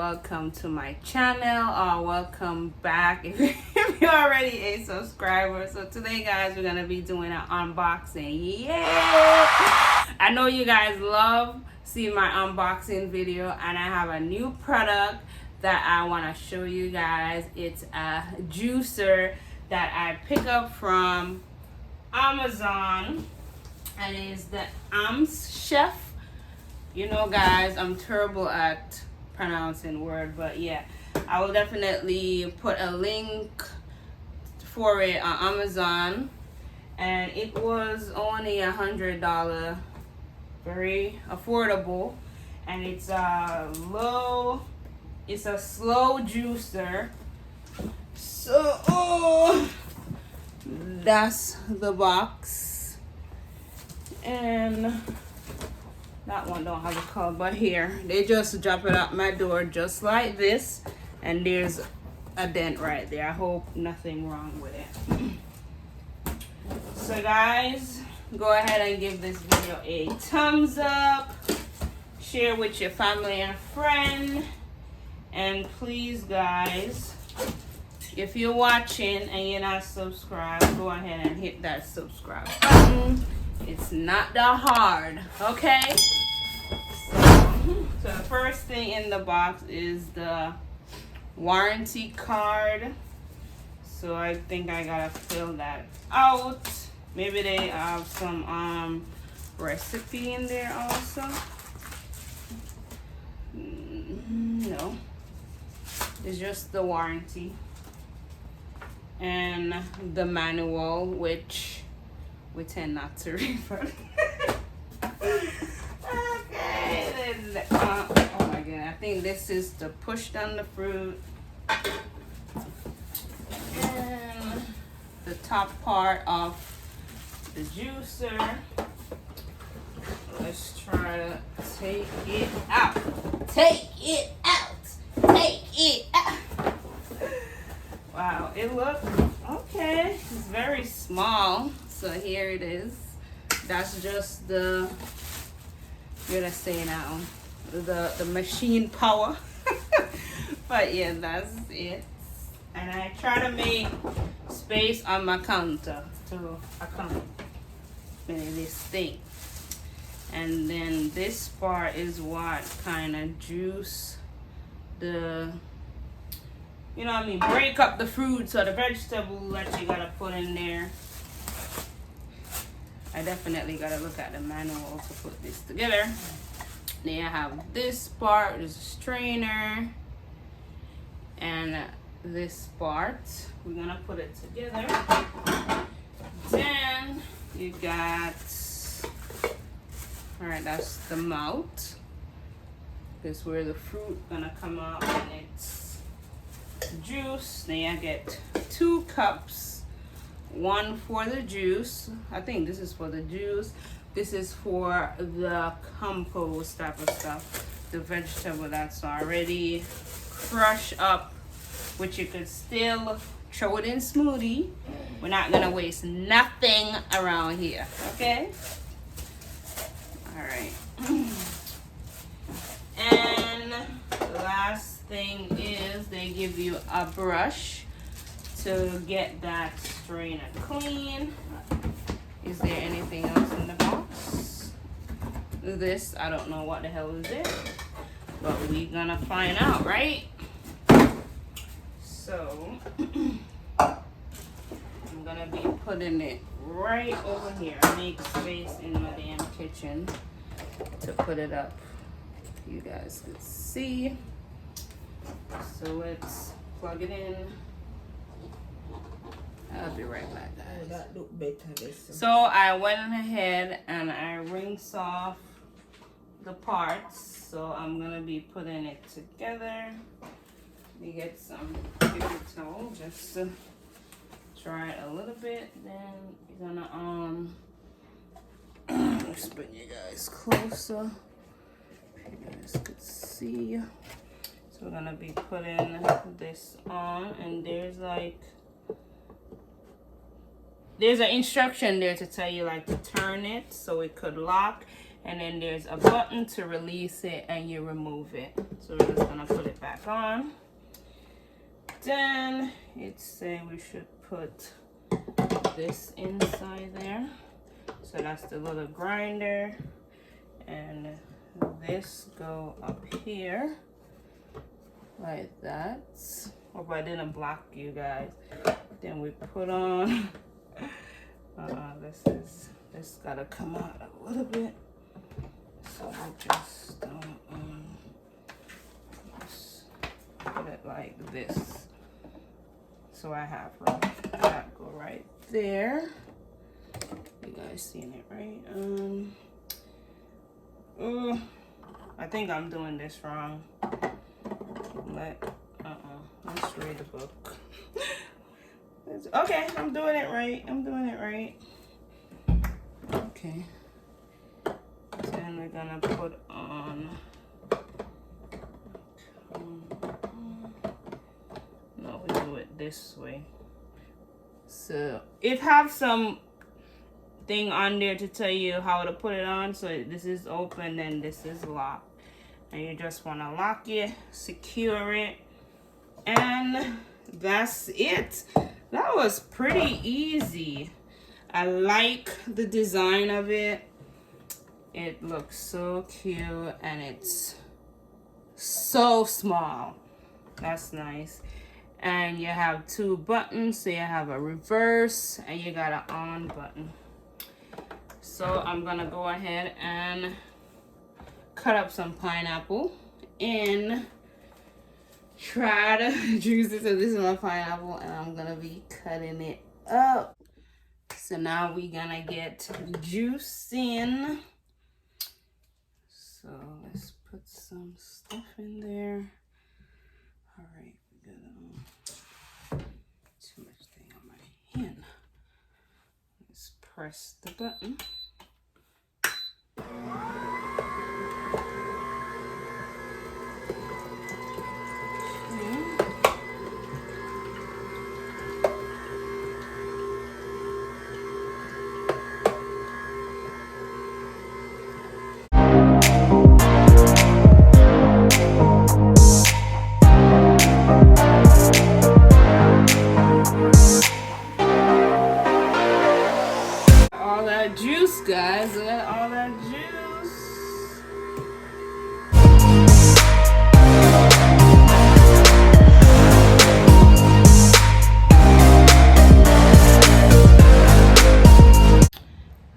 welcome to my channel, or welcome back if you're already a subscriber. So today, guys, we're gonna be doing an unboxing. Yeah, I know you guys love seeing my unboxing video, and I have a new product that I want to show you guys. It's a juicer that I pick up from Amazon, and it's the Amzchef. You know, guys, I'm terrible at pronouncing word, but yeah, I will definitely put a link for it on Amazon, and it was only $100, very affordable, and it's a slow juicer. So that's the box, and that one don't have a color, but here they just drop it out my door just like this, and there's a dent right there. I hope nothing wrong with it. So guys, go ahead and give this video a thumbs up, share with your family and friend, and please, guys, if you're watching and you're not subscribed, go ahead and hit that subscribe button. It's not that hard, okay? So the first thing in the box is the warranty card. So I think I gotta fill that out. Maybe they have some recipe in there also. No, it's just the warranty and the manual, which we tend not to read from. Okay, then, oh my god, I think this is to push down the fruit, and the top part of the juicer. Let's try to take it out. Take it out. Take it out. Wow, it looks okay. It's very small. So here it is. That's just the, you're gonna say now, the machine power. But yeah, that's it. And I try to make space on my counter to accommodate this thing. And then this part is what kind of juice the, you know what I mean, break up the fruit, so the vegetable that you gotta put in there. I definitely gotta look at the manual to put this together. Then I have this part, there's a strainer, and this part, we're gonna put it together. Then you got, all right, that's the mouth. This is where the fruit gonna come out, and it's juice. Then I get 2 cups. One for the juice. I think this is for the juice. This is for the compost type of stuff. The vegetable that's already crushed up, which you could still throw it in smoothie. We're not gonna waste nothing around here, okay? All right. And the last thing is they give you a brush to get that strainer clean. Is there anything else in the box? This, I don't know what the hell is it, but we're gonna find out, right? So I'm gonna be putting it right over here. Make space in my damn kitchen to put it up. You guys could see. So let's plug it in. I'll be right back, guys. Oh, that look better. So I went ahead and I rinsed off the parts. So I'm gonna be putting it together. Let me get some paper towel just to try it a little bit. Then you're gonna let's bring you guys closer. You guys could see. So we're gonna be putting this on, and there's like, there's an instruction there to tell you like to turn it so it could lock, and then there's a button to release it and you remove it. So we're just gonna put it back on. Then it's saying we should put this inside there. So that's the little grinder, and this go up here like that. Hope I didn't block you guys. Then we put on this gotta come out a little bit, so I just put it like this. So I have that go right there. You guys seeing it, right? I think I'm doing this wrong. Let's read the book. Okay, I'm doing it right. Okay. Then we're gonna put on. No, we do it this way. So it have some thing on there to tell you how to put it on. So this is open and this is locked, and you just want to lock it, secure it, and that's it. That was pretty easy. I like the design of it. It looks so cute and it's so small. That's nice. And you have two buttons. So you have a reverse and you got an on button. So I'm gonna go ahead and cut up some pineapple and try to juice it. So this is my pineapple and I'm gonna be cutting it up. So now we're gonna get juice in. So let's put some stuff in there. All right, we got too much thing on my hand. Let's press the button. Juice, guys. Look at all that juice.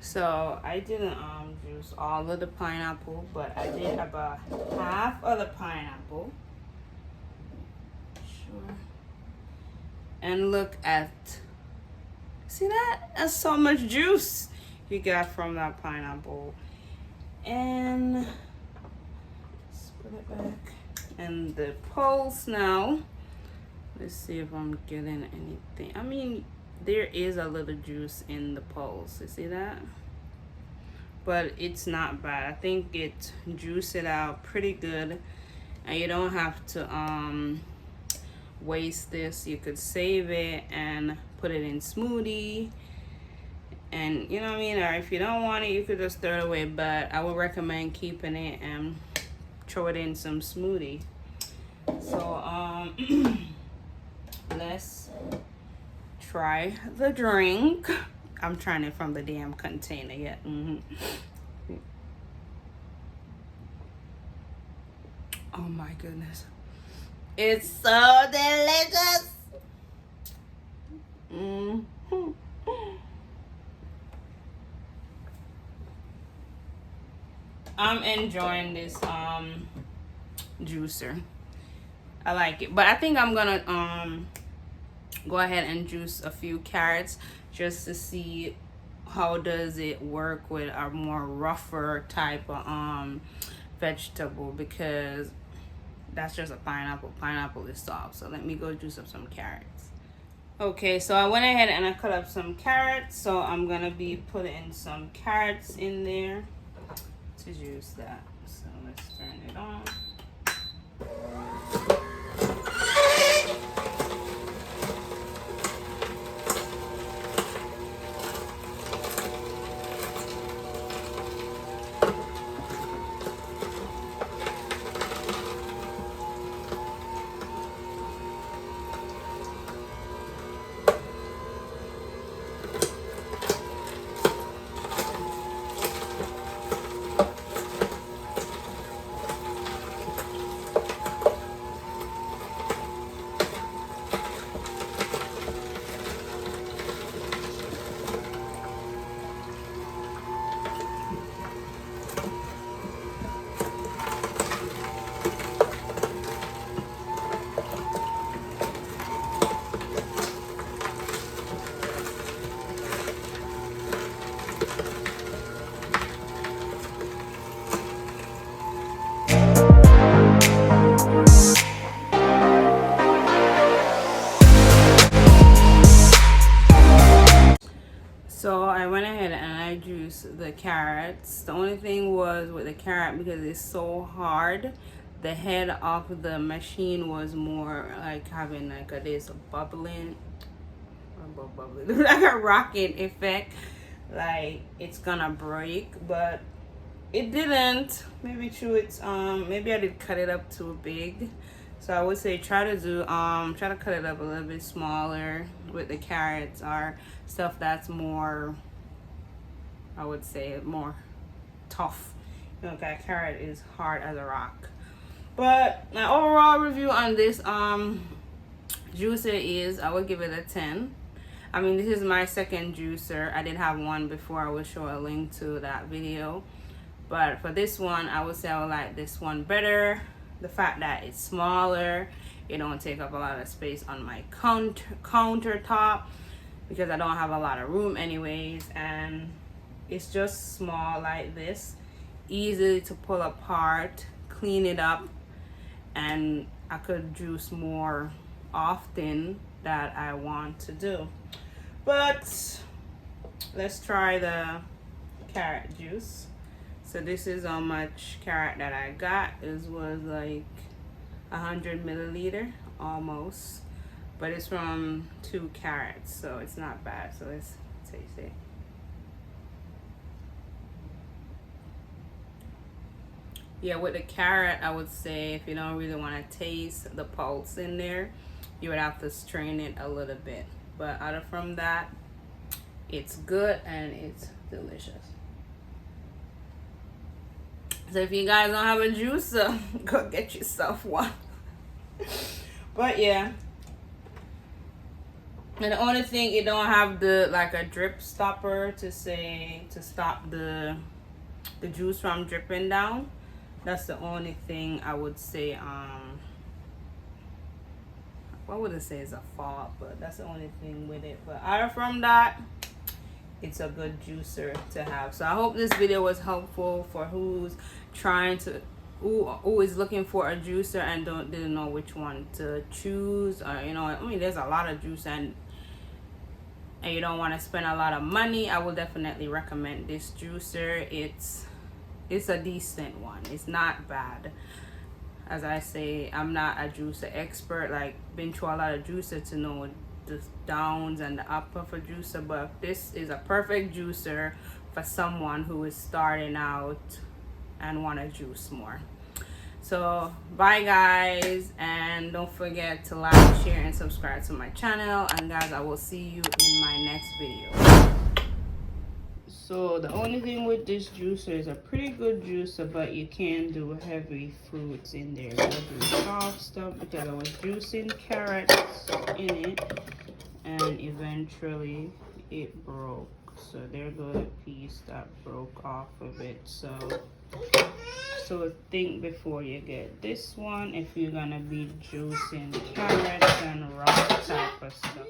So I didn't juice all of the pineapple, but I did about half of the pineapple. Sure. And look at, see that? That's so much juice you got from that pineapple. And let's put it back. And the pulse now. Let's see if I'm getting anything. I mean, there is a little juice in the pulse. You see that? But it's not bad. I think it juiced it out pretty good. And you don't have to waste this. You could save it and put it in smoothie. And you know what I mean, or if you don't want it, you could just throw it away, but I would recommend keeping it and throw it in some smoothie. So let's try the drink. I'm trying it from the damn container yet. Oh my goodness, it's so delicious. I'm enjoying this juicer. I like it, but I think I'm gonna go ahead and juice a few carrots just to see how does it work with a more rougher type of vegetable, because that's just a pineapple. Pineapple is soft. So let me go juice up some carrots. Okay, so I went ahead and I cut up some carrots, so I'm gonna be putting some carrots in there to juice that. So let's turn it on. So I went ahead and I juiced the carrots. The only thing was with the carrot, because it's so hard, the head of the machine was more like having like this bubbling, like a rocket effect, like it's gonna break, but it didn't. Maybe through its maybe I did cut it up too big. So I would say try to cut it up a little bit smaller with the carrots or stuff that's more, I would say, more tough. You know, that carrot is hard as a rock. But my overall review on this juicer is, I would give it a 10. I mean, this is my second juicer. I did have one before. I will show a link to that video. But for this one, I would say I would like this one better. The fact that it's smaller, it don't take up a lot of space on my countertop, because I don't have a lot of room anyways, and it's just small like this, easy to pull apart, clean it up, and I could juice more often that I want to do. But let's try the carrot juice. So this is how much carrot that I got. This was like 100 milliliter almost, but it's from 2 carrots, so it's not bad. So let's taste it. Yeah, with the carrot, I would say if you don't really want to taste the pulse in there, you would have to strain it a little bit. But out of from that, it's good and it's delicious. So if you guys don't have a juicer, go get yourself one. But yeah, and the only thing, it don't have the like a drip stopper to stop the juice from dripping down. That's the only thing I would say. What would I say is a fault, but that's the only thing with it. But out from that, it's a good juicer to have. So I hope this video was helpful for who's trying to, who is looking for a juicer and didn't know which one to choose, or you know, I mean, there's a lot of juice and you don't want to spend a lot of money. I will definitely recommend this juicer. It's a decent one. It's not bad. As I say, I'm not a juicer expert, like been through a lot of juicer to know the downs and the upper for juicer, but this is a perfect juicer for someone who is starting out and want to juice more. So bye guys, and don't forget to like, share, and subscribe to my channel, and guys, I will see you in my next video. So the only thing with this juicer is a pretty good juicer, but you can do heavy fruits in there. Don't do soft stuff, because I was juicing carrots in it and eventually it broke. So there goes a piece that broke off of it. So think before you get this one if you're gonna be juicing carrots and raw type of stuff.